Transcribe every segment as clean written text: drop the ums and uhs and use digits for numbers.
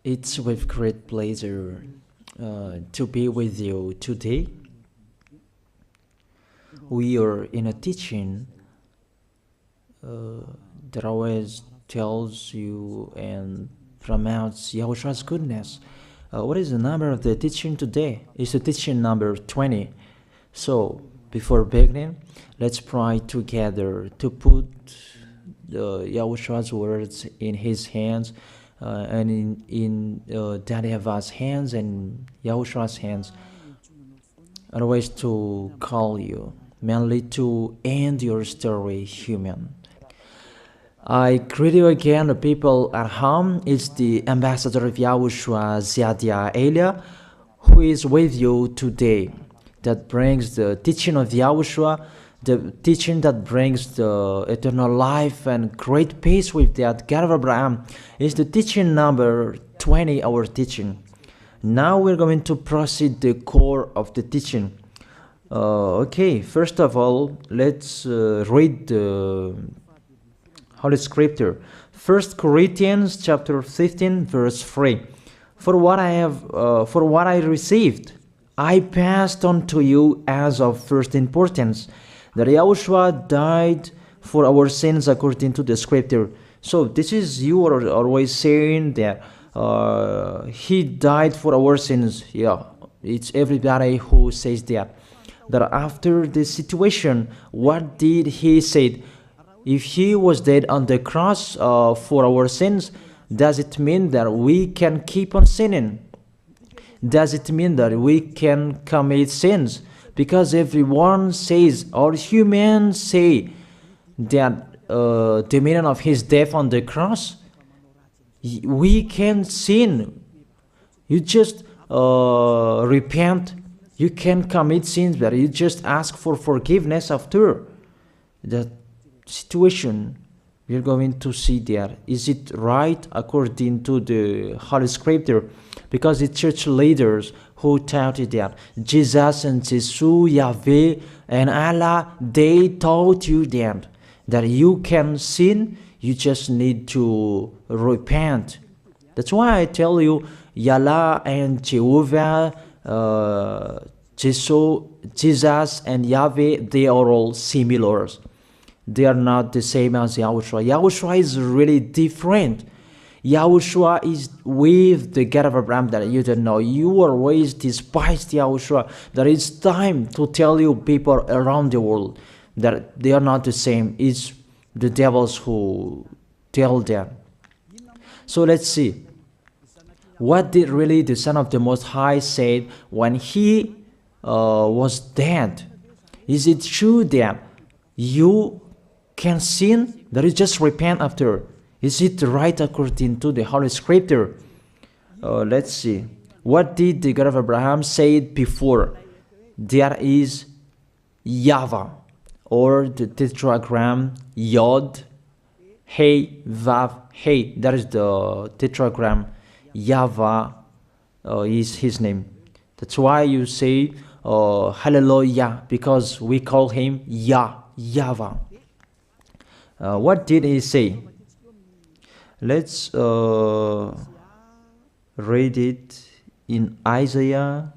It's with great pleasure to be with you today. We are in a teaching that always tells you and promotes Yahushua's goodness. What is the number of the teaching today? It's the teaching number 20. So, before beginning, let's pray together to put Yahushua's words in his hands and in Daddy YAHVAH's hands and Yahushua's hands. Otherwise, to call you, mainly to end your story human. I greet you again, the people at home. It's the ambassador of Yahushua, Ziadia Elia, who is with you today. That brings the teaching of Yahushua, the teaching that brings the eternal life and great peace with that God of Abraham. Is the teaching number 20, our teaching. Now we're going to proceed the core of the teaching. Okay, first of all, let's read the Holy Scripture. 1 Corinthians chapter 15, verse 3. For what I received, I passed on to you as of first importance, that Yahushua died for our sins according to the Scripture. So this is, you are always saying that he died for our sins. Yeah, it's everybody who says that. That after the situation, what did he say? If he was dead on the cross for our sins, does it mean that we can keep on sinning? Does it mean that we can commit sins? Because everyone says, or humans say, that the meaning of his death on the cross, we can sin. You just repent. You can commit sins, but you just ask for forgiveness after that situation. We're going to see there. Is it right according to the Holy Scripture? Because the church leaders who taught it that Jesus and Jesus, Yahweh and Allah, they taught you that you can sin, you just need to repent. That's why I tell you, Yahlah and Jehovah, Jesus and Yahweh, they are all similar. They are not the same as Yahushua. Yahushua is really different. Yahushua is with the God of Abraham that you don't know. You always despised Yahushua. That it's time to tell you people around the world that they are not the same. It's the devils who tell them. So let's see. What did really the Son of the Most High say when he was dead? Is it true that you can sin? That is just repent after. Is it right according to the Holy Scripture? Let's see. What did the God of Abraham say before? There is YAHVAH, or the tetragram Yod, Hey, Vav, Hey. That is the tetragram. YAHVAH is his name. That's why you say Hallelujah, because we call him YAHVAH. What did he say? Let's read it in Isaiah.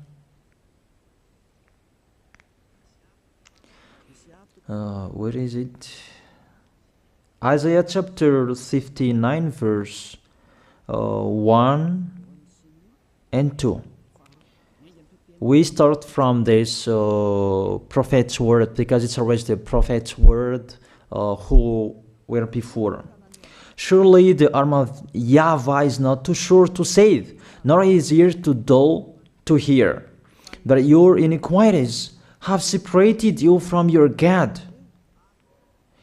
Where is it? Isaiah chapter 59, verse 1 and 2. We start from this prophet's word, because it's always the prophet's word who were before. Surely the arm of YAHVAH is not too short to save, nor his ear too dull to hear. But your iniquities have separated you from your God.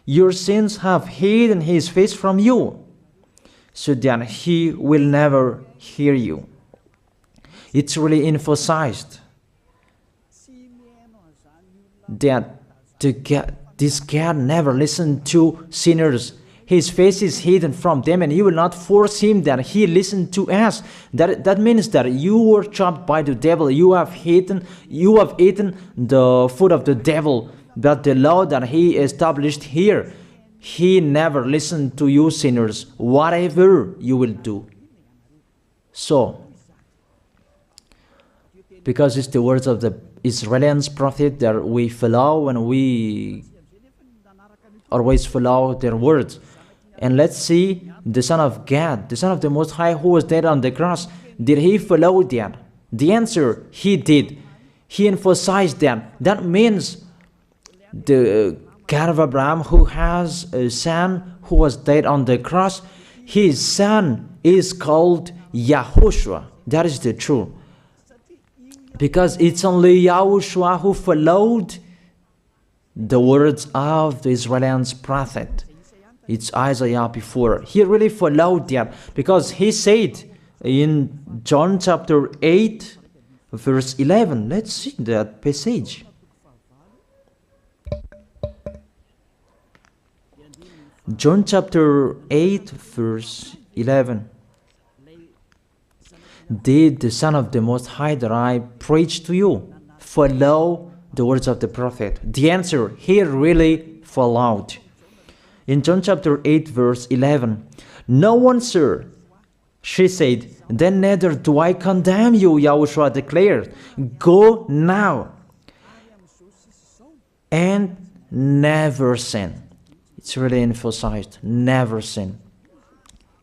Your sins have hidden his face from you, so that he will never hear you. It's really emphasized that this God never listened to sinners. His face is hidden from them, and you will not force him that he listen to us. That means that you were trapped by the devil. You have eaten the food of the devil. But the law that he established here, he never listened to you sinners, whatever you will do. So, because it's the words of the Israeli prophet that we follow, and we always follow their words. And let's see the Son of God, the Son of the Most High, who was dead on the cross. Did he follow that? The answer, he did. He emphasized that. That means the God of Abraham, who has a son who was dead on the cross, his son is called YAHOSHUAH. That is the truth. Because it's only YAHOSHUAH who followed the words of the Israeli prophet. It's Isaiah before. He really followed that, because he said in John chapter 8, verse 11. Let's see that passage. John chapter 8, verse 11. Did the Son of the Most High that I preach to you follow the words of the prophet? The answer, he really followed. In John chapter 8, verse 11, no one, sir, she said, then neither do I condemn you, YAHOSHUAH declared. Go now and never sin. It's really emphasized, never sin.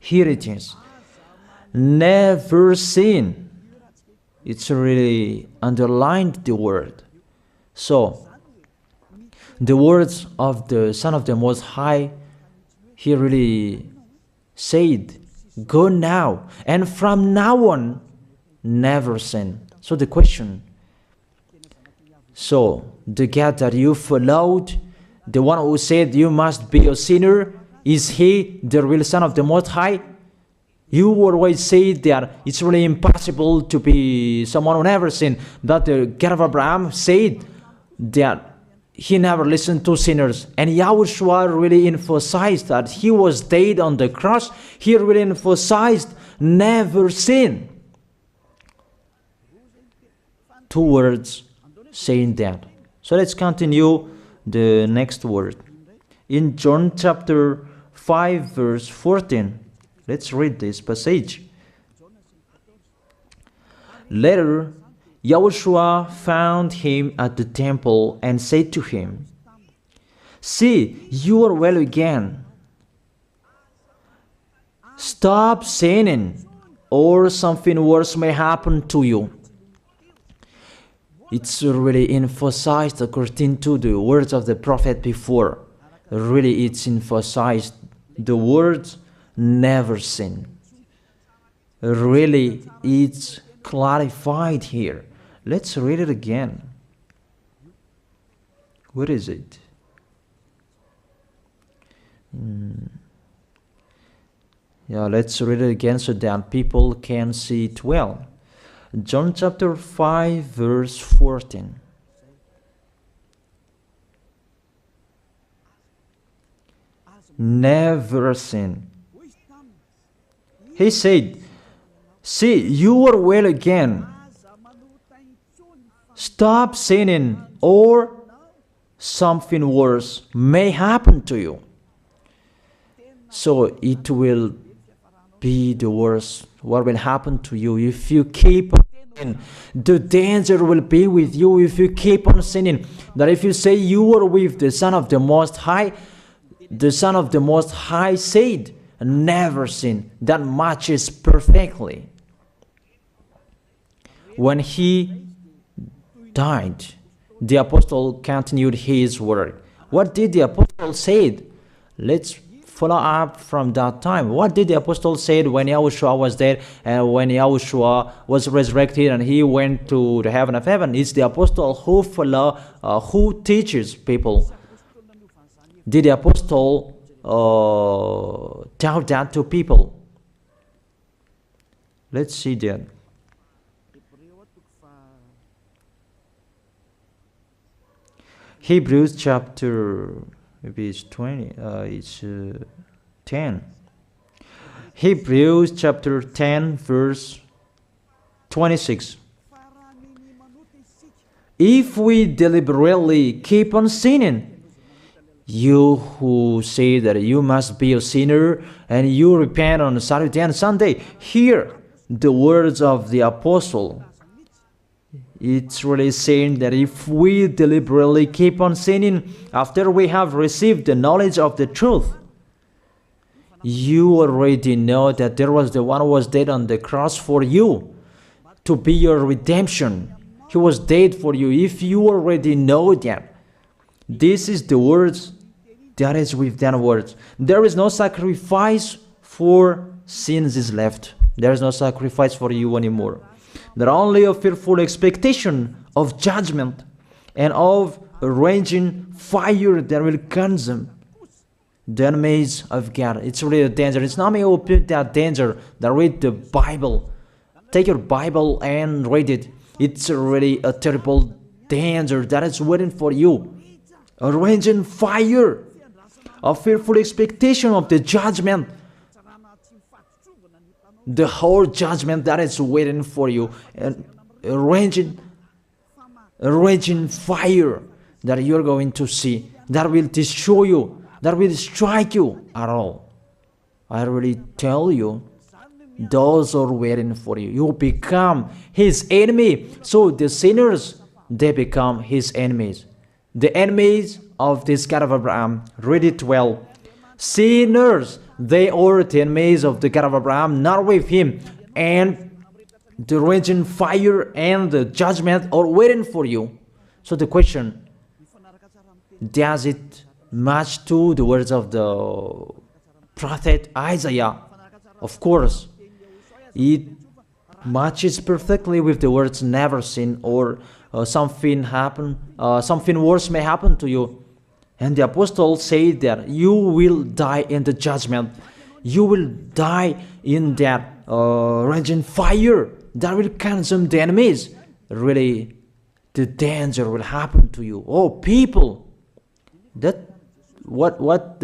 Here it is. Never sin. It's really underlined the word. So, the words of the Son of the Most High, he really said, go now, and from now on, never sin. So the question, so the God that you followed, the one who said you must be a sinner, is he the real Son of the Most High? You always say that it's really impossible to be someone who never sinned. But the God of Abraham said that he never listened to sinners. And YAHOSHUAH really emphasized that he was dead on the cross. He really emphasized never sin. Two words saying that. So let's continue the next word. In John chapter 5, verse 14. Let's read this passage. Later, YAHOSHUAH found him at the temple and said to him, see, you are well again. Stop sinning, or something worse may happen to you. It's really emphasized according to the words of the prophet before. Really, it's emphasized the words never sin. Really, it's clarified here. Let's read it again. Where is it? Yeah, let's read it again so that people can see it well. John chapter 5, verse 14. Never sin. He said, see, you are well again. Stop sinning, or something worse may happen to you. So it will be the worst. What will happen to you if you keep on sinning? The danger will be with you if you keep on sinning. That if you say you are with the Son of the Most High, the Son of the Most High said, never sin. That matches perfectly. When he died, the apostle continued his work. What did the apostle say? Let's follow up from that time. What did the apostle say when YAHOSHUAH was dead and when YAHOSHUAH was resurrected and he went to the heaven of heaven? It's the apostle who teaches people. Did the apostle tell that to people? Let's see that. Hebrews chapter, maybe it's 20, it's 10. Hebrews chapter 10, verse 26. If we deliberately keep on sinning, you who say that you must be a sinner and you repent on Saturday and Sunday, here the words of the apostle. It's really saying that if we deliberately keep on sinning after we have received the knowledge of the truth, you already know that there was the one who was dead on the cross for you to be your redemption. He was dead for you. If you already know that, this is the words that is with that words. There is no sacrifice for sins is left. There is no sacrifice for you anymore. There are only a fearful expectation of judgment and of a raging fire that will consume the enemies of God. It's really a danger. It's not me who put that danger that read the Bible. Take your Bible and read it. It's really a terrible danger that is waiting for you. A raging fire, a fearful expectation of the judgment. The whole judgment that is waiting for you, and a raging fire that you're going to see, that will destroy you, that will strike you at all. I really tell you, those are waiting for you. You become his enemy. So the sinners, they become his enemies. The enemies of this God of Abraham. Read it well. Sinners, they are the enemies of the God of Abraham, not with him. And the raging fire and the judgment are waiting for you. So the question, does it match to the words of the prophet Isaiah? Of course. It matches perfectly with the words never sin, or something worse may happen to you. And the apostle said that you will die in the judgment. You will die in that raging fire that will consume the enemies. Really, the danger will happen to you. Oh, people, that what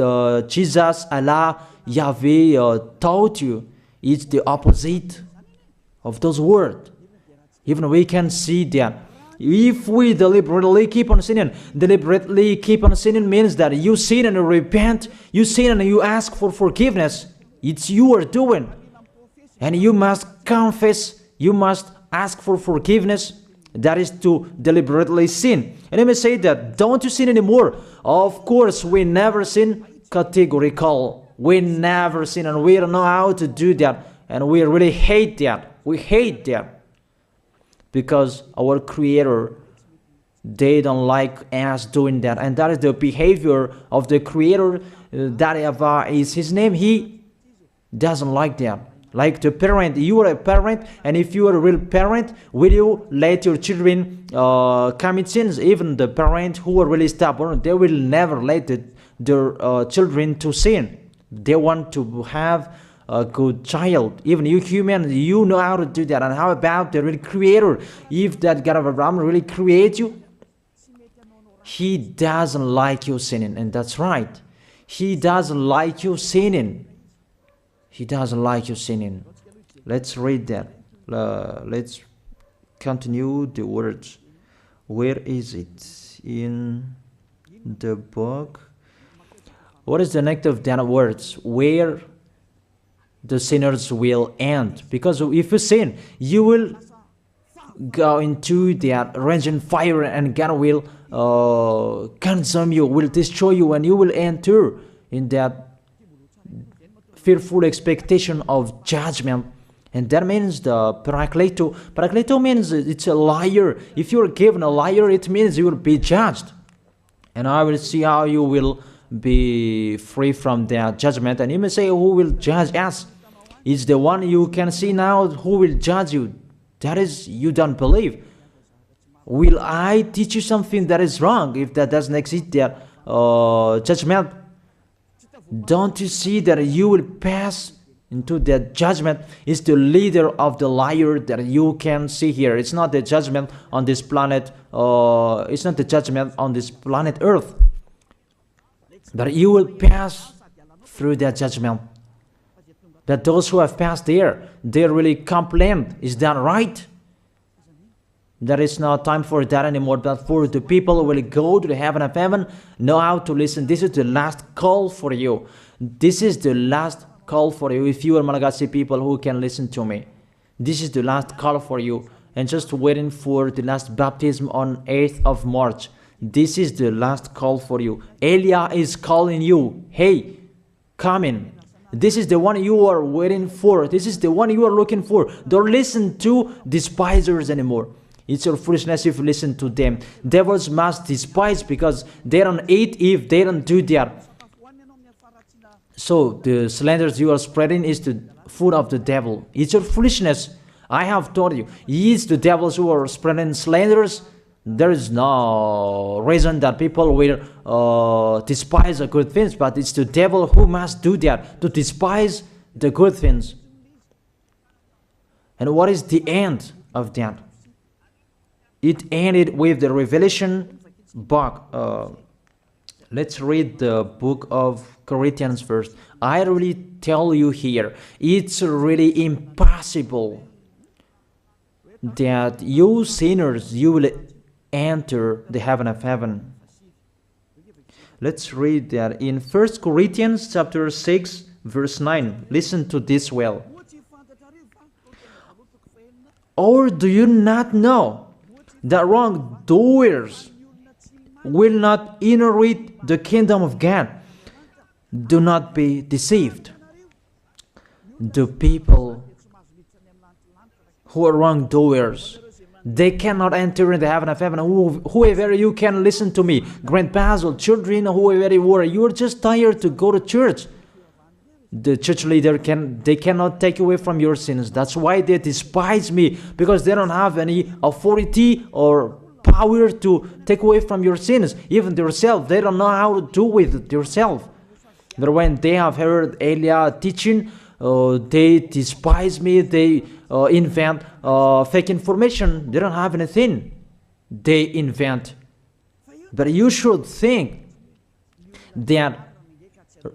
Jesus, Allah, Yahweh taught you is the opposite of those words. Even we can see that if we deliberately keep on sinning means that you sin and you repent, you sin and you ask for forgiveness. It's you are doing. And you must confess, you must ask for forgiveness. That is to deliberately sin. And let me say that, don't you sin anymore. Of course, we never sin categorical. We never sin, and we don't know how to do that. And we really hate that. We hate that. Because our Creator, they don't like us doing that. And that is the behavior of the Creator. That YAHVAH is his name. He doesn't like that. Like the parent, you are a parent, and if you are a real parent, will you let your children commit sins? Even the parent who are really stubborn, they will never let their children to sin. They want to have a good child. Even you human, you know how to do that. And how about the real Creator? If that God of Abraham really creates you, he doesn't like you sinning. And that's right. He doesn't like you sinning. He doesn't like you sinning. Let's read that. Let's continue the words. Where is it? In the book. What is the next of that words? Where the sinners will end. Because if you sin, you will go into that raging fire, and God will consume you, will destroy you, and you will enter in that fearful expectation of judgment. And that means the parakleto. Parakleto means it's a liar. If you're given a liar, it means you will be judged. And I will see how you will be free from that judgment. And you may say, who will judge us? It's the one you can see now who will judge you. That is, you don't believe. Will I teach you something that is wrong if that doesn't exist, that judgment? Don't you see that you will pass into that judgment? Is the leader of the liar that you can see here. It's not the judgment on this planet. It's not the judgment on this planet Earth. That you will pass through that judgment. That those who have passed there, they really complain. Is that right? There is no time for that anymore, but for the people who will go to the heaven of heaven, know how to listen. This is the last call for you. This is the last call for you. If you are Malagasy people who can listen to me, This is the last call for you. And just waiting for the last baptism on 8th of March. This is the last call for you. Elia is calling you. Hey, come in. This is the one you are waiting for. This is the one you are looking for. Don't listen to despisers anymore. It's your foolishness if you listen to them. Devils must despise because they don't eat if they don't do that. So the slanders you are spreading is the food of the devil. It's your foolishness. I have told you. It's the devils who are spreading slanders. There is no reason that people will despise the good things, but it's the devil who must do that, to despise the good things. And what is the end of that? It ended with the Revelation book. Let's read the book of Corinthians first. I really tell you here, it's really impossible that you sinners, you will enter the heaven of heaven. Let's read that in 1 Corinthians chapter 6 verse 9. Listen to this well. Or do you not know that wrongdoers will not inherit the kingdom of God? Do not be deceived. The people who are wrongdoers, they cannot enter in the heaven of heaven. Whoever you can listen to me, grandpas or children, whoever you are, you are just tired to go to church. The church leader they cannot take away from your sins. That's why they despise me, because they don't have any authority or power to take away from your sins. Even themselves, they don't know how to do with themselves. But when they have heard Elia teaching, they despise me. They invent fake information. They don't have anything. They invent. But you should think that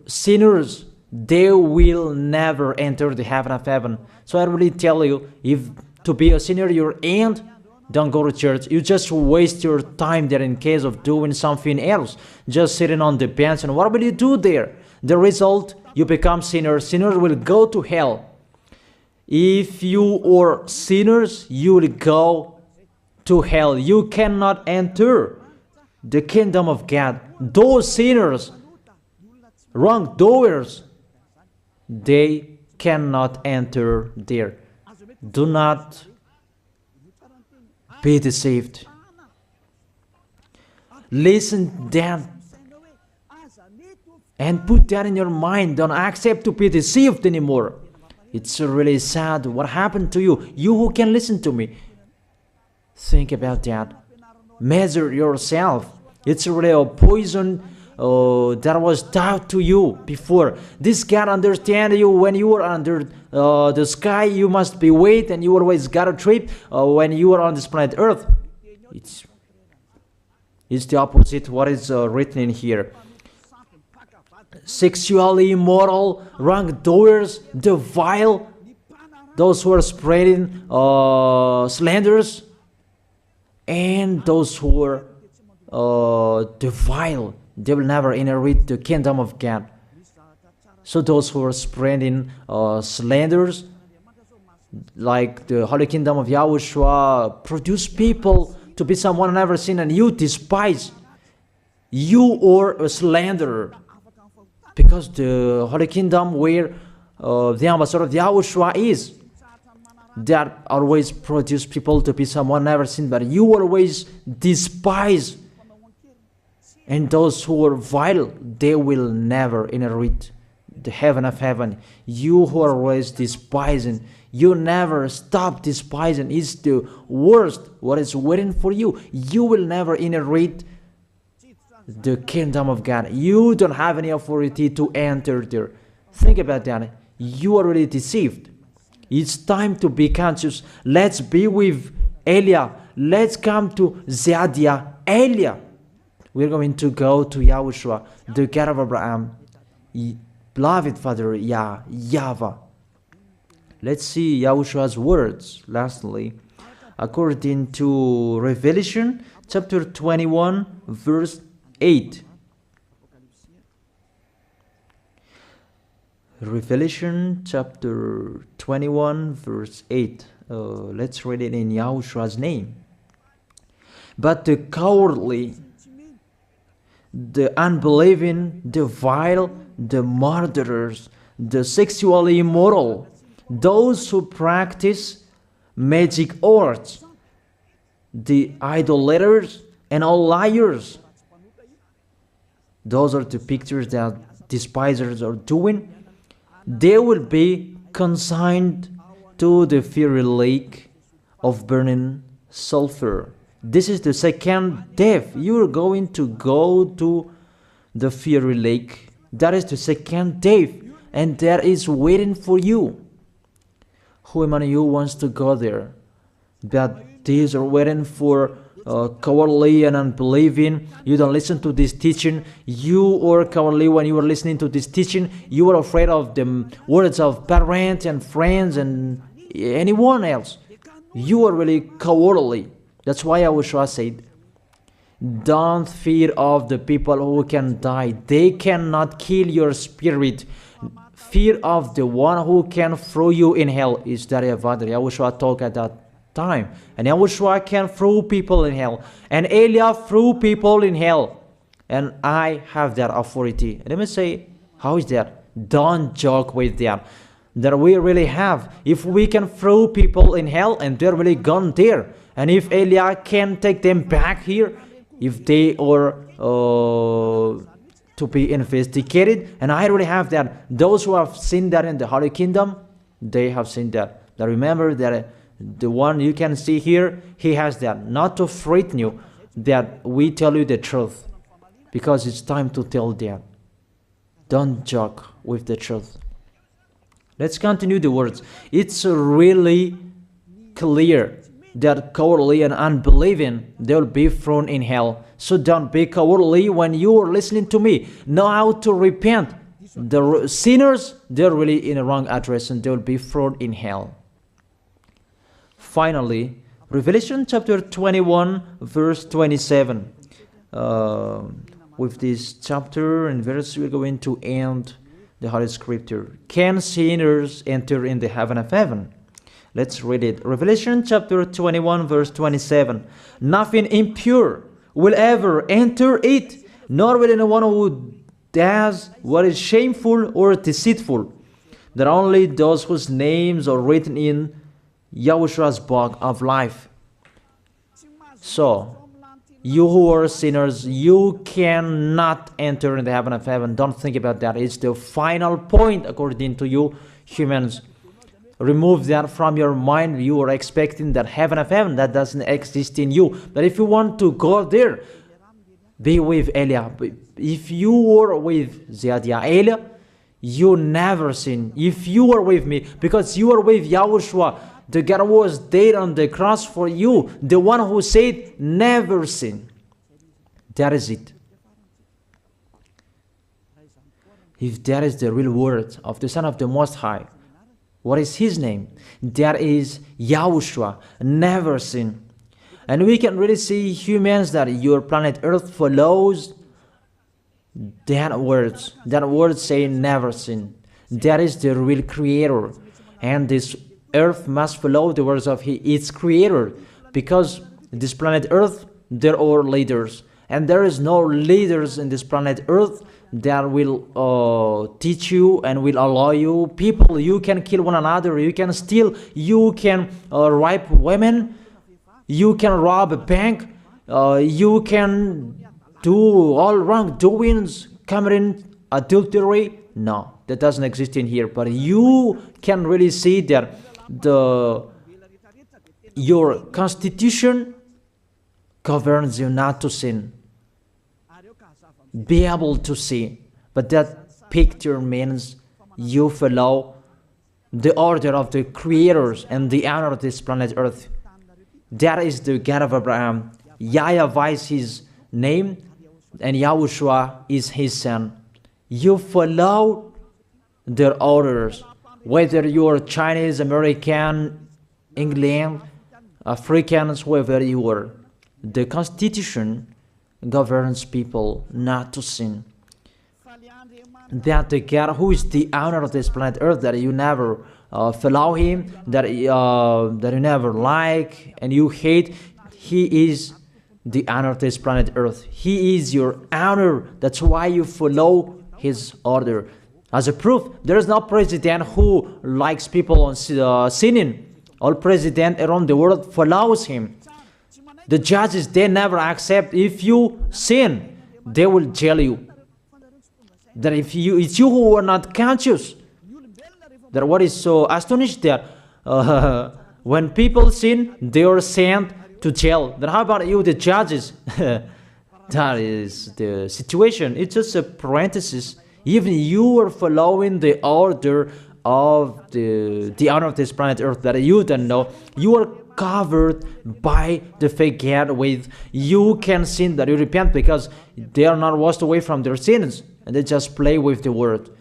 sinners, they will never enter the heaven of heaven. So I really tell you, if to be a sinner your end, don't go to church. You just waste your time there in case of doing something else. Just sitting on the bench, and what will you do there? The result, you become sinners. Sinners will go to hell. If you are sinners, you will go to hell. You cannot enter the kingdom of God. Those sinners, wrongdoers, they cannot enter there. Do not be deceived. Listen then and put that in your mind. Don't accept to be deceived anymore. It's really sad what happened to you. You who can listen to me, think about that. Measure yourself. It's really a poison that was taught to you before. This God understand you when you are under the sky. You must be weight, and you always got a trip when you are on this planet Earth. It's the opposite what is written in here. Sexually immoral, wrongdoers, the vile, those who are spreading slanders, and those who are the vile, they will never inherit the kingdom of God. So those who are spreading slanders, like the Holy Kingdom of YAHOSHUAH, produce people to be someone never seen, and you despise. You are a slanderer. Because the Holy Kingdom where the ambassador of YAHOSHUAH is, that always produce people to be someone never seen, but you always despise. And those who are vile, they will never inherit the heaven of heaven. You who are always despising, you never stop despising. It's the worst what is waiting for you. You will never inherit the kingdom of God. You don't have any authority to enter there. Think about that. You are already deceived. It's time to be conscious. Let's be with Elia. Let's come to Zadiah. Elia. We're going to go to YAHOSHUAH, the God of Abraham, beloved Father YAHVAH. Let's see YAHOSHUAH's words. Lastly, according to Revelation chapter 21 verse 8. Revelation chapter 21 verse 8. Let's read it in Yahoshua's name. But the cowardly, the unbelieving, the vile, the murderers, the sexually immoral, those who practice magic arts, the idolaters, and all liars. Those are the pictures that despisers are doing. They will be consigned to the fiery lake of burning sulfur. This is the second death. You are going to go to the fiery lake. That is the second death, and that is waiting for you. Who among you wants to go there? That these are waiting for cowardly and unbelieving. You don't listen to this teaching. You are cowardly when you are listening to this teaching. You are afraid of the words of parents and friends and anyone else. You are really cowardly. That's why YAHOSHUAH said, don't fear of the people who can die. They cannot kill your spirit. Fear of the one who can throw you in hell. Is that YAHOSHUAH talked at that time. And YAHOSHUAH can throw people in hell. And Elia threw people in hell. And I have that authority. Let me say, how is that? Don't joke with that. That we really have. If we can throw people in hell and they're really gone there. And if Elia can take them back here, if they are to be investigated, and I really have that. Those who have seen that in the Holy Kingdom, they have seen that. Now remember that the one you can see here, he has that. Not to frighten you, that we tell you the truth, because it's time to tell that. Don't joke with the truth. Let's continue the words. It's really clear that cowardly and unbelieving, they will be thrown in hell. So don't be cowardly when you are listening to me. Know how to repent. The sinners, they're really in a wrong address and they will be thrown in hell. Finally, Revelation chapter 21, verse 27. With this chapter and verse, we're going to end the Holy Scripture. Can sinners enter in the heaven of heaven? Let's read it. Revelation chapter 21, verse 27. Nothing impure will ever enter it, nor will anyone who does what is shameful or deceitful. That only those whose names are written in YAHOSHUAH's book of life. So, you who are sinners, you cannot enter in the heaven of heaven. Don't think about that. It's the final point according to you humans. Remove that from your mind. You are expecting that heaven of heaven that doesn't exist in you. But if you want to go there, be with Elia. If you were with Elia, you never sin. If you are with me, because you are with YAHOSHUAH, the God was dead on the cross for you, the one who said never sin. That is it. If that is the real word of the Son of the Most High, what is his name? That is YAHOSHUAH, never sin. And we can really see humans that your planet Earth follows that words. That word say never sin. That is the real creator. And this Earth must follow the words of its creator. Because this planet Earth, there are leaders. And there is no leaders in this planet Earth that will teach you and will allow you. People, you can kill one another, you can steal, you can rape women, you can rob a bank, you can do all wrongdoings, committing adultery. No, that doesn't exist in here. But you can really see that your constitution governs you not to sin. Be able to see. But that picture means you follow the order of the creators and the honor of this planet Earth. That is the God of Abraham. YAHVAH is his name, and YAHOSHUAH is his son. You follow their orders, whether you are Chinese, American, England, Africans, whoever you are. The Constitution governs people not to sin. that the God who is the owner of this planet Earth, that you never follow him, that you never like and you hate, he is the owner of this planet Earth. He is your owner. That's why you follow his order. As a proof, there is no president who likes people on sinning. All president around the world follows him. The judges, they never accept. If you sin, they will jail you. That if it's you who are not conscious. That what is so astonishing that when people sin, they are sent to jail. Then how about you, the judges? That is the situation. It's just a parenthesis. Even you are following the order of the owner of this planet Earth that you don't know. You are covered by the fake God with you can sin, that you repent, because they are not washed away from their sins and they just play with the word.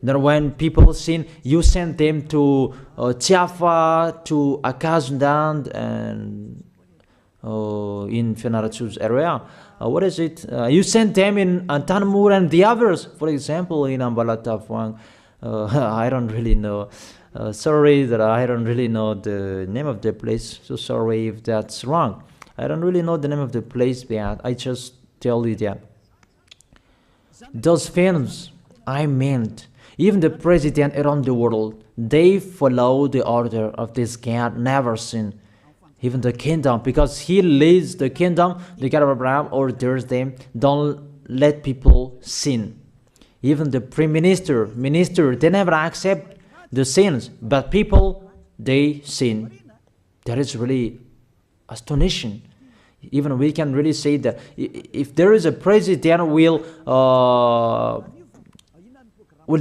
Then when people sin, you send them to Java, to Akazundan, and in Fenarachu's area. What is it? You send them in Tanmur and the others. For example, in Ambalatafwang. I don't really know. Sorry that I don't really know the name of the place. So sorry if that's wrong. I don't really know the name of the place, but I just tell you that. Those films, I meant, even the president around the world, they follow the order of this God, never sin. Even the kingdom, because he leads the kingdom, the God of Abraham orders them, don't let people sin. Even the prime minister, they never accept the sins, but people, they sin. That is really astonishing. Even we can really say that if there is a president will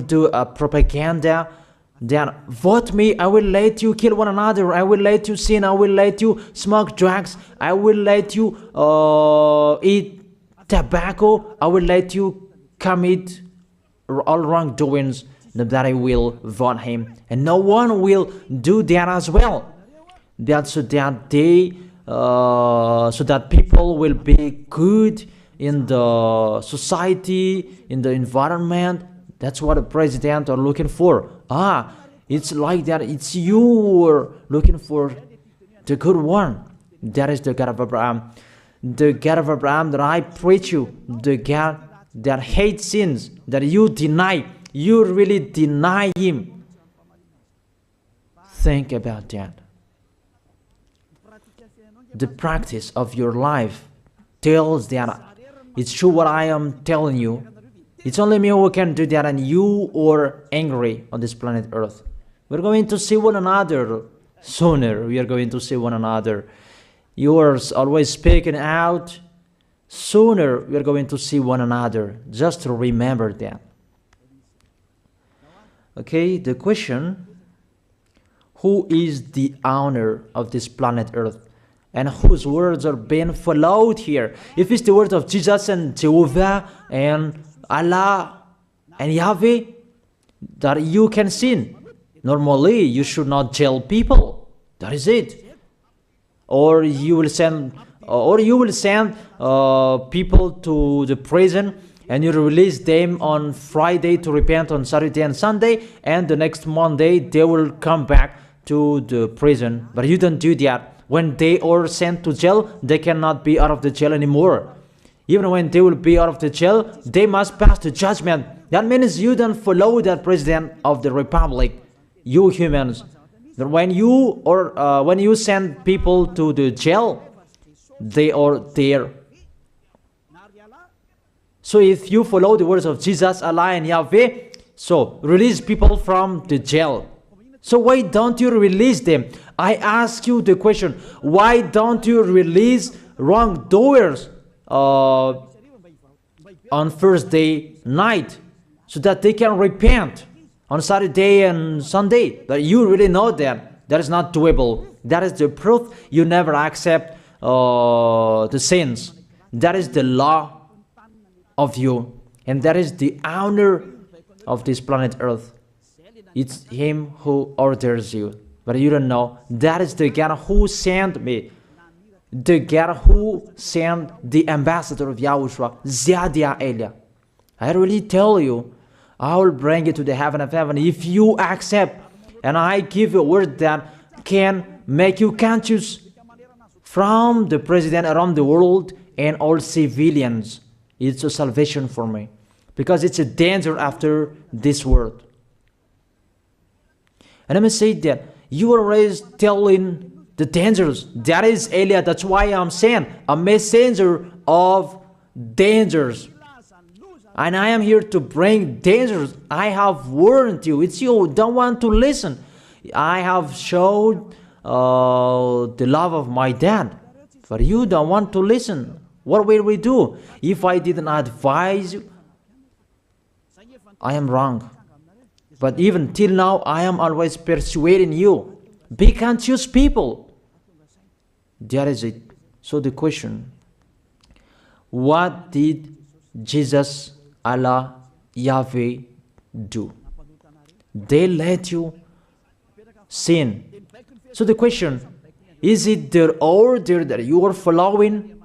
do a propaganda, then vote me, I will let you kill one another, I will let you sin, I will let you smoke drugs, I will let you eat tobacco, I will let you commit all wrongdoings, that I will vote him. And no one will do that as well. That's so that they so that people will be good in the society, in the environment. That's what the president are looking for. It's like that. It's you who are looking for the good one. That is the God of Abraham. The God of Abraham that I preach you. The God that hates sins, that you deny. You really deny him. Think about that. The practice of your life tells that it's true what I am telling you. It's only me who can do that, and you are angry on this planet Earth. We're going to see one another sooner. We are going to see one another. You are always speaking out. Sooner we are going to see one another. Just to remember that. Okay, the question, who is the owner of this planet Earth? And whose words are being followed here? If it's the words of Jesus and Jehovah and Allah and Yahweh, that you can sin. Normally, you should not jail people. That is it. Or you will send people to the prison, and you release them on Friday to repent on Saturday and Sunday, and the next Monday they will come back to the prison. But you don't do that. When they are sent to jail, they cannot be out of the jail anymore. Even when they will be out of the jail, they must pass the judgment. That means you don't follow that president of the republic, you humans. That when you send people to the jail, they are there. So if you follow the words of Jesus, Allah and Yahweh, so release people from the jail. So why don't you release them? I ask you the question, why don't you release wrongdoers on Thursday night so that they can repent on Saturday and Sunday? But you really know that that is not doable. That is the proof you never accept the sins. That is the law of you, and that is the owner of this planet Earth. It's him who orders you, but you don't know. That is the God who sent me, the God who sent the ambassador of Yahushua, Zadia Elia. I really tell you, I will bring you to the heaven of heaven if you accept. And I give you a word that can make you conscious from the president around the world and all civilians. It's a salvation for me, because it's a danger after this world. And let me say that you are always telling the dangers. That is Elia. That's why I'm saying a messenger of dangers. And I am here to bring dangers. I have warned you. It's you who don't want to listen. I have showed the love of my dad, but you don't want to listen. What will we do? If I didn't advise you, I am wrong. But even till now, I am always persuading you. Be conscious people. That is it. So the question, what did Jesus, Allah, Yahweh do? They let you sin. So the question, is it their order that you are following?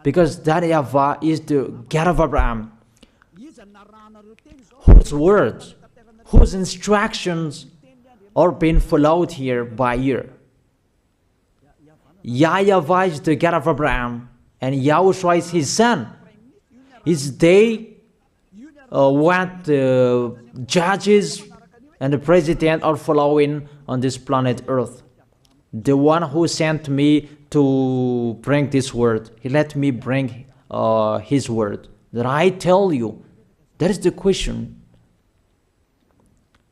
Because that YAHVAH is the God of Abraham, whose words, whose instructions are being followed here by year. YAHVAH is the God of Abraham, and YAHOSHUAH is his son. Is they what the judges and the president are following on this planet Earth. The one who sent me to bring this word, he let me bring his word. That I tell you, that is the question.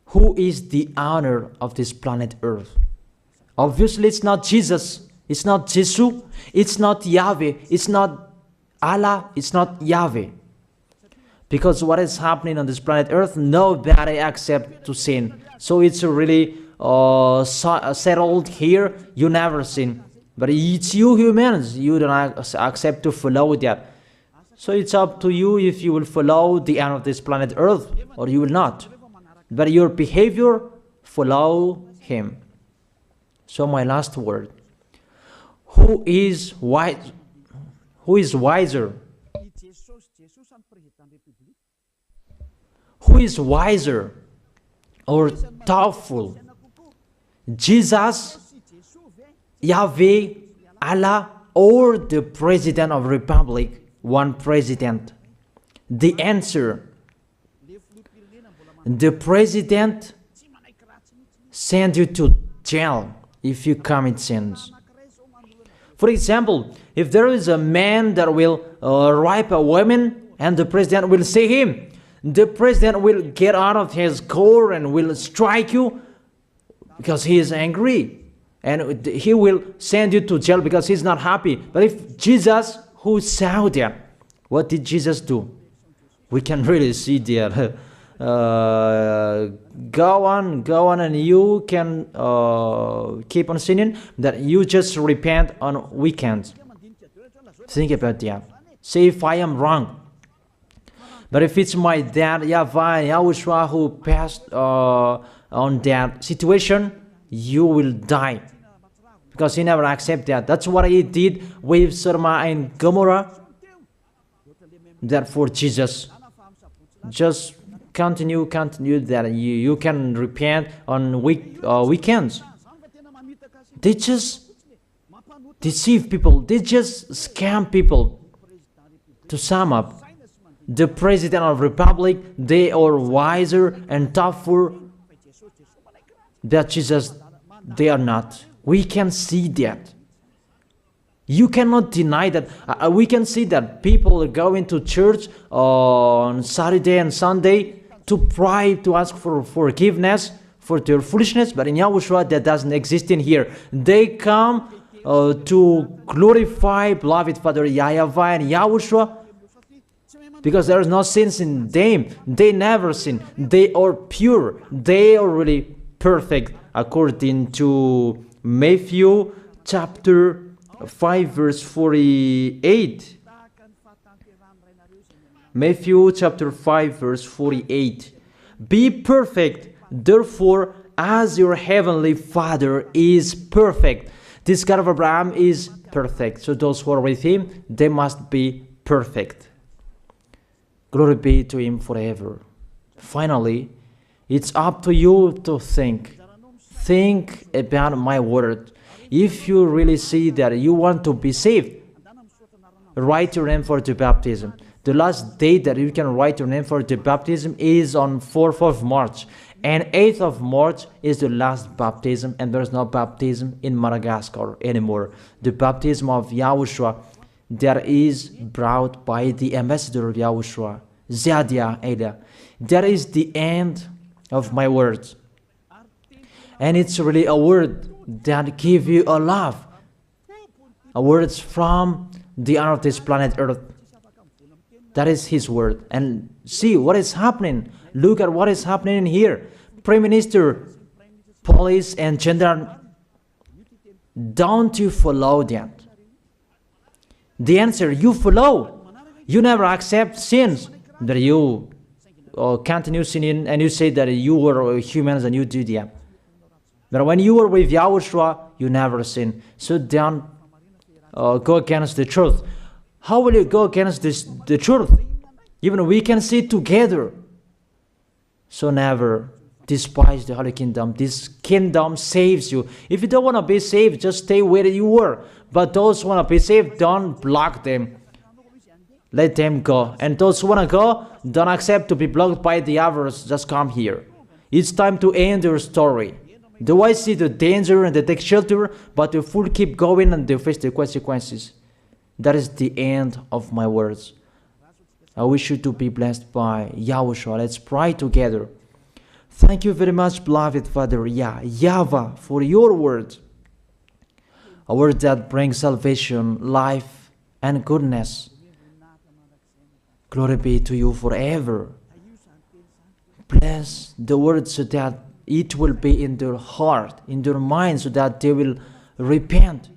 Who is the owner of this planet Earth? Obviously, it's not Jesus. It's not Jesus. It's not Yahweh. It's not Allah. It's not Yahweh. Because what is happening on this planet Earth, nobody accepts to sin. So it's really settled here. You never sin. But it's you humans. You don't accept to follow that. So it's up to you if you will follow the end of this planet Earth or you will not. But your behavior, follow him. So my last word. Who is wise? Who is wiser? Who is wiser or thoughtful? Jesus, Yahweh, Allah, or the President of Republic? One president. The answer, the president send you to jail if you commit sins. For example, if there is a man that will rape a woman and the president will see him, the president will get out of his car and will strike you because he is angry. And he will send you to jail because he's not happy. But if Jesus, who saw that, what did Jesus do? We can really see that. Go on, and you can keep on sinning, that you just repent on weekends. Think about that. Say if I am wrong. But if it's my dad, YAHVAH, YAHOSHUAH, who passed on that situation, you will die. Because he never accepted that. That's what he did with Sodom and Gomorrah. Therefore, Jesus, just continue that you can repent on weekends. They just deceive people. They just scam people. To sum up, the President of Republic, they are wiser and tougher than Jesus. They are not. We can see that. You cannot deny that. We can see that people are going to church on Saturday and Sunday to pray, to ask for forgiveness for their foolishness. But in YAHOSHUAH, that doesn't exist in here. They come to glorify beloved Father YAHVAH and YAHOSHUAH because there is no sins in them. They never sin. They are pure. They are really perfect according to Matthew chapter 5 verse 48. Matthew chapter 5 verse 48. Be perfect, therefore, as your heavenly Father is perfect. This God of Abraham is perfect. So those who are with him, they must be perfect. Glory be to Him forever. Finally, it's up to you to think. Think about my word. If you really see that you want to be saved, write your name for the baptism. The last date that you can write your name for the baptism is on 4th of March. And 8th of March is the last baptism, and there's no baptism in Madagascar anymore. The baptism of Yahushua that is brought by the ambassador of Yahushua, Zadia Ada. That is the end of my words. And it's really a word that gives you a love. A words from the honor of this planet Earth. That is His word. And see what is happening. Look at what is happening in here. Prime Minister, police and gendarme, don't you follow that? The answer, you follow. You never accept sins. That you continue sinning and you say that you were humans and you do that. But when you were with Yahushua, you never sin. So don't go against the truth. How will you go against the truth? Even we can see together. So never despise the Holy Kingdom. This kingdom saves you. If you don't want to be saved, just stay where you were. But those who want to be saved, don't block them. Let them go. And those who want to go, don't accept to be blocked by the others. Just come here. It's time to end your story. Do I see the danger and they take shelter, but the fool keep going and they face the consequences? That is the end of my words. I wish you to be blessed by Yahushua. Let's pray together. Thank you very much, beloved Father YAHVAH, for your word. A word that brings salvation, life, and goodness. Glory be to you forever. Bless the word so that it will be in their heart, in their mind, so that they will repent.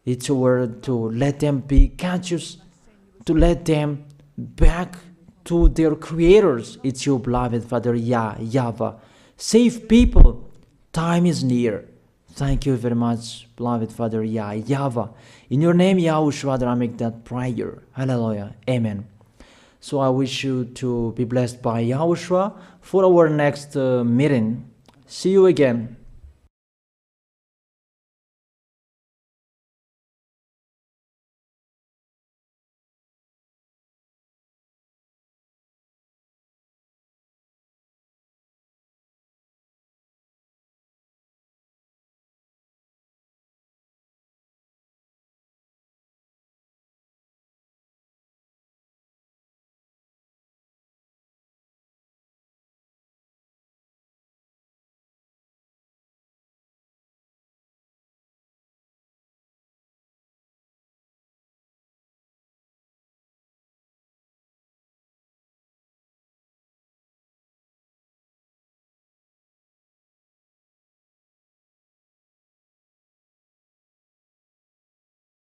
It's a word to let them be conscious, to let them back to their creators. It's your beloved Father YAHVAH. Save people. Time is near. Thank you very much, beloved Father YAHVAH. In your name, Yahushua, that I make that prayer. Hallelujah. Amen. So I wish you to be blessed by Yahushua for our next meeting. See you again.